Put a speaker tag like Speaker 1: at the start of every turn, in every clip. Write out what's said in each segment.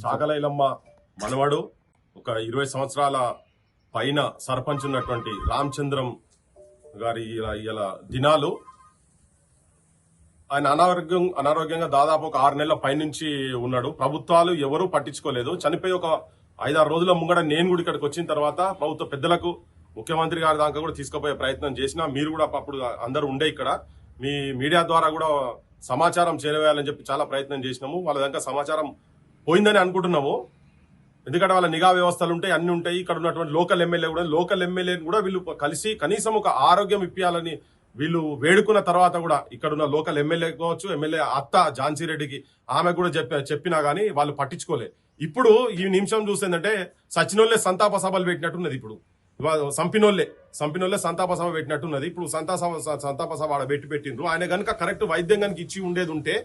Speaker 1: చాకలైలమ్మ మనవడు ఒక 20 సంవత్సరాల పైన సర్పంచ్ ఉన్నటువంటి రామచంద్రం గారి ఇలా దినాలు ఆయన అనారోగ్యంగా దాదాపు ఒక 6 నెలల పైనుంచి ఉన్నాడు. ప్రభుత్వాలు ఎవరూ పట్టించుకోలేదు. చనిపోయి ఒక 5-6 రోజుల ముంగడ నేను కూడా ఇక్కడికి వచ్చిన తర్వాత ప్రభుత్వ పెద్దలకు ముఖ్యమంత్రి గారి దాకా కూడా తీసుకుపోయే ప్రయత్నం చేసినా మీరు కూడా అప్పుడు అందరూ ఉండే ఇక్కడ మీ మీడియా ద్వారా కూడా సమాచారం చేరవేయాలని చెప్పి చాలా ప్రయత్నం చేసినాము. వాళ్ళ దాకా సమాచారం పోయిందని అనుకుంటున్నాము. ఎందుకంటే వాళ్ళ నిఘా వ్యవస్థలు ఉంటాయి, అన్ని ఉంటాయి. ఇక్కడ ఉన్నటువంటి లోకల్ ఎమ్మెల్యేని కూడా వీళ్ళు కలిసి కనీసం ఒక ఆరోగ్యం ఇప్పించాలని వీళ్ళు వేడుకున్న తర్వాత కూడా ఇక్కడ ఉన్న లోకల్ ఎమ్మెల్యే కావచ్చు, ఎమ్మెల్యే అత్త ఝాన్సీ రెడ్డికి ఆమె కూడా చెప్పినా గానీ వాళ్ళు పట్టించుకోలే. ఇప్పుడు ఈ నిమిషం చూసేందంటే సచినోళ్లే సంతాప సభలు పెట్టినట్టున్నది. ఇప్పుడు సంపినోళ్లే సంతాప సభ పెట్టినట్టున్నది. ఇప్పుడు సంతాప సభ ఆడ పెట్టిండ్రు. ఆయన కనుక కరెక్ట్ వైద్యం కనుక ఇచ్చి ఉండేది ఉంటే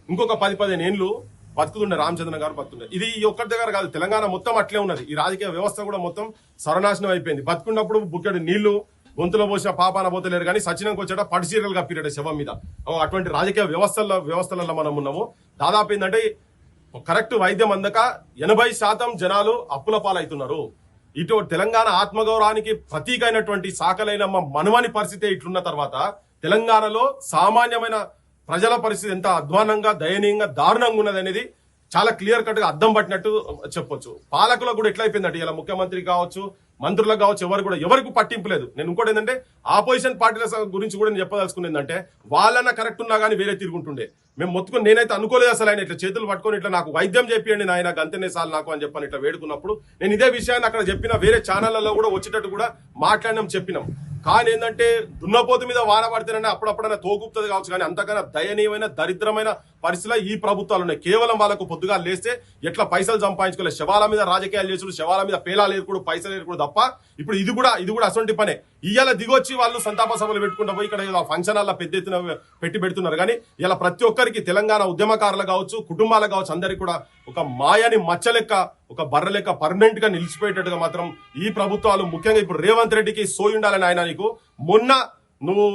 Speaker 1: ఇంకొక 10-15 ఏళ్ళు బతుకుతుండే రామచంద్రన్ గారు బతుకుండే. ఇది ఒక్కటి దగ్గర కాదు, తెలంగాణ మొత్తం అట్లే ఉన్నది. ఈ రాజకీయ వ్యవస్థ కూడా మొత్తం సర్వనాశనం అయిపోయింది. బతుకున్నప్పుడు బుక్కెడు నీళ్లు గొంతులో పోసిన పాపాన పోతలేరు, కానీ సచినంకి వచ్చేట పడిచీరలు కప్పిరట శవం మీద. అటువంటి రాజకీయ వ్యవస్థలలో మనం ఉన్నాము. దాదాపు ఏంటంటే కరెక్ట్ వైద్యం అందక 80% జనాలు అప్పుల పాలవుతున్నారు. ఇటు తెలంగాణ ఆత్మగౌరవానికి ప్రతీక అయినటువంటి చాకలైలమ్మ మనవని పరిస్థితి ఇట్లున్న తర్వాత తెలంగాణలో సామాన్యమైన ప్రజల పరిస్థితి ఎంత అధ్వానంగా, దయనీయంగా, దారుణంగా ఉన్నది అనేది చాలా క్లియర్ కట్ గా అద్దం పట్టినట్టు చెప్పొచ్చు. పాలకులకు కూడా ఎట్లయిపోయిందంటే ఇలా ముఖ్యమంత్రి కావచ్చు, మంత్రులకు కావచ్చు, ఎవరికి పట్టింపు లేదు. నేను ఇంకోటి ఏంటంటే ఆపోజిషన్ పార్టీల గురించి కూడా నేను చెప్పదలుచుకుని ఏంటంటే వాళ్ళన్న కరెక్ట్ ఉన్నా కానీ వేరే తిరుగుంటుండే. మేము మొత్తుకుని నేనైతే అనుకోలేదు అసలు ఆయన ఇట్లా చేతులు పట్టుకొని ఇట్లా నాకు వైద్యం చెప్పండి నాయన గంతనే సార్లు నాకు అని చెప్పని ఇట్లా వేడుకున్నప్పుడు నేను ఇదే విషయాన్ని అక్కడ చెప్పిన వేరే ఛానళ్లలో కూడా వచ్చేటట్టు కూడా మాట్లాడినాం, చెప్పినాం. కానీ ఏంటంటే దున్నపోతు మీద వాన పడితేనే అప్పుడప్పుడైనా తోగుపుతుంది కావచ్చు, కానీ అంతకన్నా దయనీయమైన దరిద్రమైన పరిస్థితిలో ఈ ప్రభుత్వాలు ఉన్నాయి. కేవలం వాళ్ళకు పొద్దుగా లేస్తే ఎట్లా పైసలు సంపాదించుకోలేదు, శవాల మీద రాజకీయాలు చేసుడు, శవాల మీద పేలాలు ఏరుకుడు, పైసలు ఏరుకుడు తప్ప ఇప్పుడు ఇది కూడా అసొంటి పనే. ఇవాళ దిగొచ్చి వాళ్ళు సంతాప సభలు పెట్టుకుంటూ పోయి ఇక్కడ ఫంక్షన్ హాల్లో పెద్ద ఎత్తున పెడుతున్నారు. కానీ ఇలా ప్రతి ఒక్కరికి తెలంగాణ ఉద్యమకారులు కావచ్చు, కుటుంబాలు కావచ్చు, అందరికి కూడా ఒక మాయని మచ్చలెక్క, ఒక బర్ర లెక్క పర్మనెంట్ గా నిలిచిపోయేటట్టుగా మాత్రం ఈ ప్రభుత్వాలు, ముఖ్యంగా ఇప్పుడు రేవంత్ రెడ్డికి సోయి ఉండాలని ఆయన నీకు మొన్న నువ్వు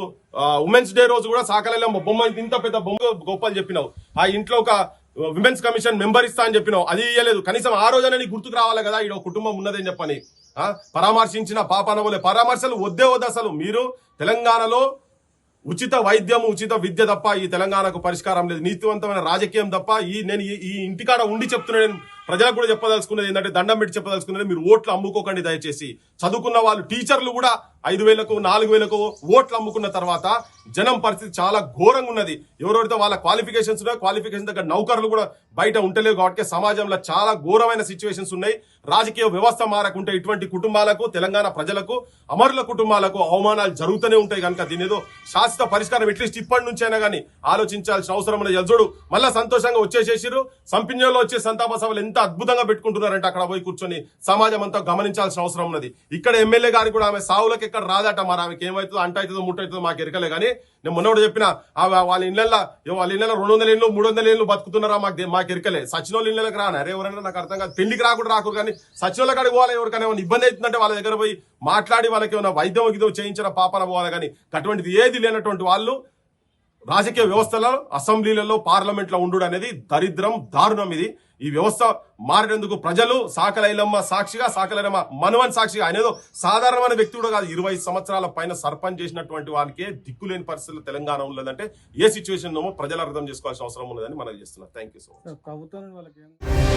Speaker 1: ఉమెన్స్ డే రోజు కూడా చాకలైలమ్మ బొమ్మ ఇంత పెద్ద బొమ్మ గొప్పలు చెప్పినావు. ఆ ఇంట్లో ఒక విమెన్స్ కమిషన్ మెంబర్ ఇస్తా అని చెప్పినావు, అది ఇయ్యలేదు. కనీసం ఆ రోజున నీకు గుర్తుకు రావాలి కదా ఈ కుటుంబం ఉన్నదని చెప్పని పరామర్శించిన పాపనవలే. పరామర్శలు వద్దే వద్దు. అసలు మీరు తెలంగాణలో ఉచిత వైద్యం, ఉచిత విద్య తప్ప ఈ తెలంగాణకు పరిష్కారం లేదు. నీతివంతమైన రాజకీయం తప్ప నేను ఈ ఇంటికాడ ఉండి చెప్తున్నా, నేను ప్రజలకు కూడా చెప్పదలుచుకున్నది ఏంటంటే దండం పెట్టి చెప్పదలుచుకున్నది, మీరు ఓట్లు అమ్ముకోకండి దయచేసి. చదువుకున్న వాళ్ళు టీచర్లు కూడా 5,000కు 4,000కు ఓట్లు అమ్ముకున్న తర్వాత జనం పరిస్థితి చాలా ఘోరంగా ఉన్నది. ఎవరెవరితో వాళ్ళ క్వాలిఫికేషన్స్ ఉన్నాయో క్వాలిఫికేషన్ దగ్గర నౌకర్లు కూడా బయట ఉంటలేవు. కాబట్టి సమాజంలో చాలా ఘోరమైన సిచ్యువేషన్స్ ఉన్నాయి. రాజకీయ వ్యవస్థ మారకుంటే ఇటువంటి కుటుంబాలకు, తెలంగాణ ప్రజలకు, అమరుల కుటుంబాలకు అవమానాలు జరుగుతూనే ఉంటాయి. కనుక దీని ఏదో శాశ్వత పరిష్కారం అట్లీస్ట్ ఇప్పటి నుంచి అయినా కానీ ఆలోచించాల్సిన అవసరం ఉన్నది. జల్జోడు మళ్ళా సంతోషంగా వచ్చేసేసిరు. సంపిన్యంలో వచ్చే సంతాప సభలు ఎంత అద్భుతంగా పెట్టుకుంటున్నారంటే అక్కడ పోయి కూర్చొని సమాజం అంతా గమనించాల్సిన అవసరం ఉన్నది. ఇక్కడ ఎమ్మెల్యే గారికి కూడా ఆమె సావులకు ఎక్కడ రాదట. మరి ఆమెకి ఏమవుతుందో, అంట అవుతుందో, ముట్ట అవుతుందో మాకు ఎరకలే. కానీ నేను మొన్న కూడా చెప్పిన వాళ్ళ ఇళ్లలో 200 ఏళ్ళు 300 ఏళ్ళు బతుకుతున్నారా మాకు ఎరకలే. సచినోళ్ళ ఇళ్లకు రాను. అరే ఎవరైనా నాకు అర్థం కాదు, పెళ్లికి రాకుండా రాకూడదు, కానీ సచినోళ్ళ కాడికి పోవాలి. ఎవరికైనా ఏమైనా ఇబ్బంది అవుతుందంటే వాళ్ళ దగ్గర పోయి మాట్లాడి వాళ్ళకి ఏమైనా వైద్యం గిద్యం చేయించిన పాపన పోవాలి. కానీ అటువంటిది ఏది లేనటువంటి వాళ్ళు రాజకీయ వ్యవస్థలో, అసెంబ్లీలలో, పార్లమెంట్ లో ఉండు అనేది దరిద్రం, దారుణం. ఇది ఈ వ్యవస్థ మారేందుకు ప్రజలు చాకలైలమ్మ సాక్షిగా, చాకలైలమ్మ మనవన్ సాక్షిగా, ఆయన ఏదో సాధారణమైన వ్యక్తి కూడా కాదు, 20 సంవత్సరాల పైన సర్పంచ్ చేసినటువంటి వారికే దిక్కులేని పరిస్థితులు తెలంగాణ ఉన్నదంటే ఏ సిచ్యువేషన్ ప్రజలు అర్థం చేసుకోవాల్సిన అవసరం ఉన్నదని మనం చేస్తున్నారు. Thank you so much.